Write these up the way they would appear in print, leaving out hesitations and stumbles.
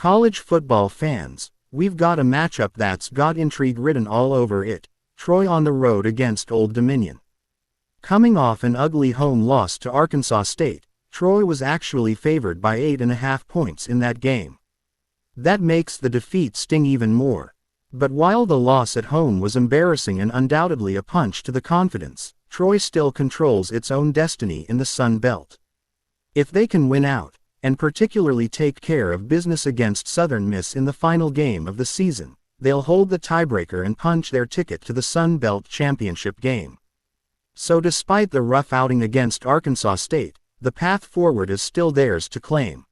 College football fans, we've got a matchup that's got intrigue written all over it. Troy on the road against Old Dominion. Coming off an ugly home loss to Arkansas State, Troy was actually favored by 8.5 points in that game. That makes the defeat sting even more. But while the loss at home was embarrassing and undoubtedly a punch to the confidence, Troy still controls its own destiny in the Sun Belt. If they can win out, and particularly take care of business against Southern Miss in the final game of the season, they'll hold the tiebreaker and punch their ticket to the Sun Belt Championship game. So despite the rough outing against Arkansas State, the path forward is still theirs to claim.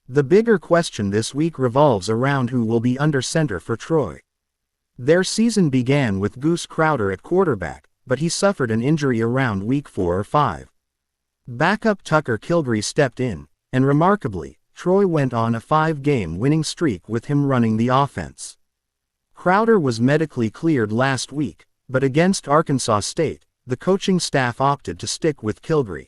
The bigger question this week revolves around who will be under center for Troy. Their season began with Goose Crowder at quarterback, but he suffered an injury around week 4 or 5. Backup Tucker Kilgore stepped in, and remarkably, Troy went on a 5-game winning streak with him running the offense. Crowder was medically cleared last week, but against Arkansas State, the coaching staff opted to stick with Kilgore.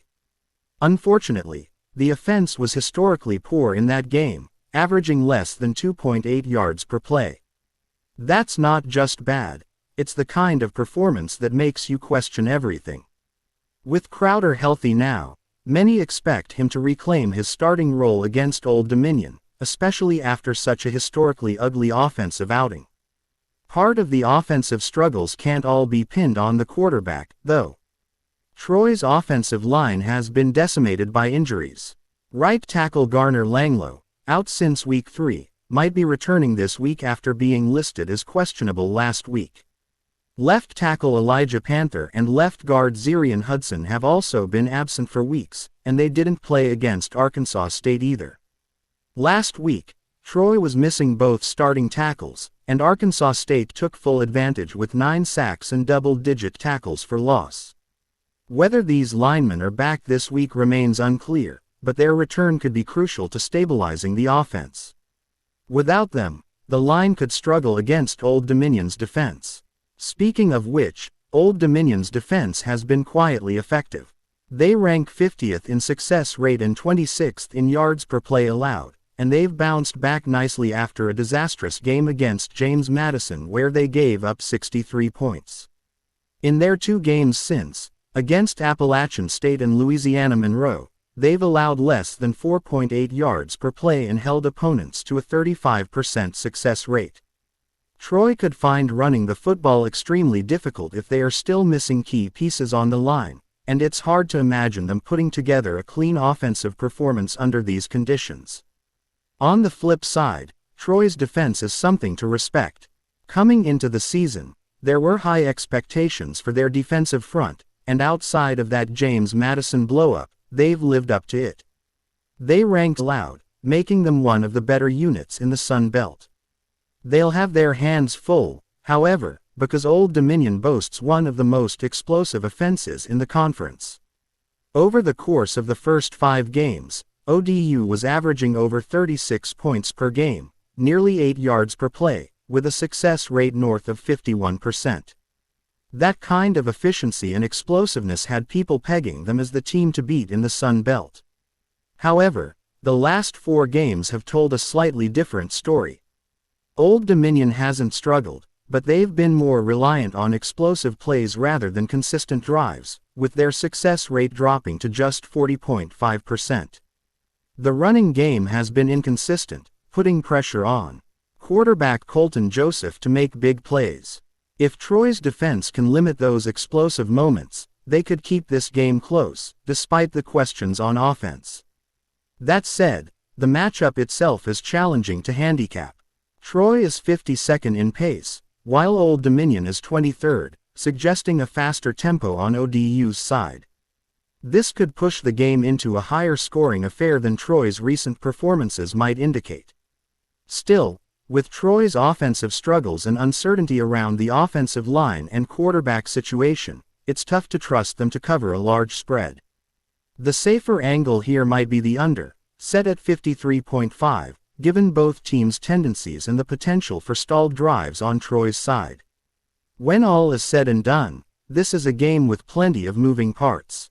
Unfortunately, the offense was historically poor in that game, averaging less than 2.8 yards per play. That's not just bad, it's the kind of performance that makes you question everything. With Crowder healthy now, many expect him to reclaim his starting role against Old Dominion, especially after such a historically ugly offensive outing. Part of the offensive struggles can't all be pinned on the quarterback, though. Troy's offensive line has been decimated by injuries. Right tackle Garner Langlow, out since week 3, might be returning this week after being listed as questionable last week. Left tackle Elijah Panther and left guard Zerian Hudson have also been absent for weeks, and they didn't play against Arkansas State either. Last week, Troy was missing both starting tackles, and Arkansas State took full advantage with 9 sacks and double-digit tackles for loss. Whether these linemen are back this week remains unclear, but their return could be crucial to stabilizing the offense. Without them, the line could struggle against Old Dominion's defense. Speaking of which, Old Dominion's defense has been quietly effective. They rank 50th in success rate and 26th in yards per play allowed, and they've bounced back nicely after a disastrous game against James Madison where they gave up 63 points. In their 2 games since, against Appalachian State and Louisiana Monroe, they've allowed less than 4.8 yards per play and held opponents to a 35% success rate. Troy could find running the football extremely difficult if they are still missing key pieces on the line, and it's hard to imagine them putting together a clean offensive performance under these conditions. On the flip side, Troy's defense is something to respect. Coming into the season, there were high expectations for their defensive front, and outside of that James Madison blowup, they've lived up to it. They ranked loud, making them one of the better units in the Sun Belt. They'll have their hands full, however, because Old Dominion boasts one of the most explosive offenses in the conference. Over the course of the first 5 games, ODU was averaging over 36 points per game, nearly 8 yards per play, with a success rate north of 51%. That kind of efficiency and explosiveness had people pegging them as the team to beat in the Sun Belt. However, the last 4 games have told a slightly different story. Old Dominion hasn't struggled, but they've been more reliant on explosive plays rather than consistent drives, with their success rate dropping to just 40.5%. The running game has been inconsistent, putting pressure on quarterback Colton Joseph to make big plays. If Troy's defense can limit those explosive moments, they could keep this game close, despite the questions on offense. That said, the matchup itself is challenging to handicap. Troy is 52nd in pace, while Old Dominion is 23rd, suggesting a faster tempo on ODU's side. This could push the game into a higher scoring affair than Troy's recent performances might indicate. Still, with Troy's offensive struggles and uncertainty around the offensive line and quarterback situation, it's tough to trust them to cover a large spread. The safer angle here might be the under, set at 53.5, given both teams' tendencies and the potential for stalled drives on Troy's side. When all is said and done, this is a game with plenty of moving parts.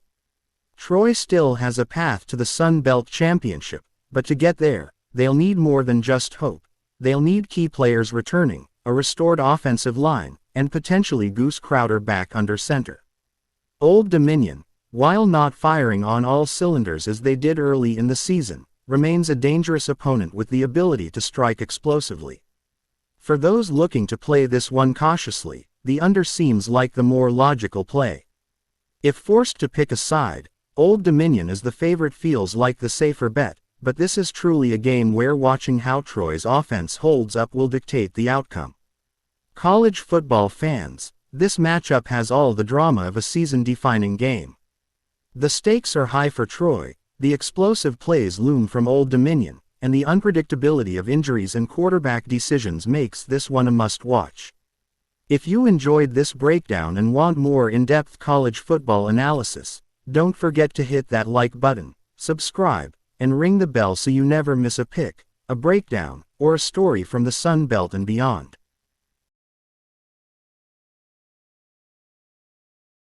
Troy still has a path to the Sun Belt Championship, but to get there, they'll need more than just hope. They'll need key players returning, a restored offensive line, and potentially Goose Crowder back under center. Old Dominion, while not firing on all cylinders as they did early in the season, remains a dangerous opponent with the ability to strike explosively. For those looking to play this one cautiously, the under seems like the more logical play. If forced to pick a side, Old Dominion as the favorite feels like the safer bet, but this is truly a game where watching how Troy's offense holds up will dictate the outcome. College football fans, this matchup has all the drama of a season-defining game. The stakes are high for Troy, the explosive plays loom from Old Dominion, and the unpredictability of injuries and quarterback decisions makes this one a must-watch. If you enjoyed this breakdown and want more in-depth college football analysis, don't forget to hit that like button, subscribe, and ring the bell so you never miss a pick, a breakdown, or a story from the Sun Belt and beyond.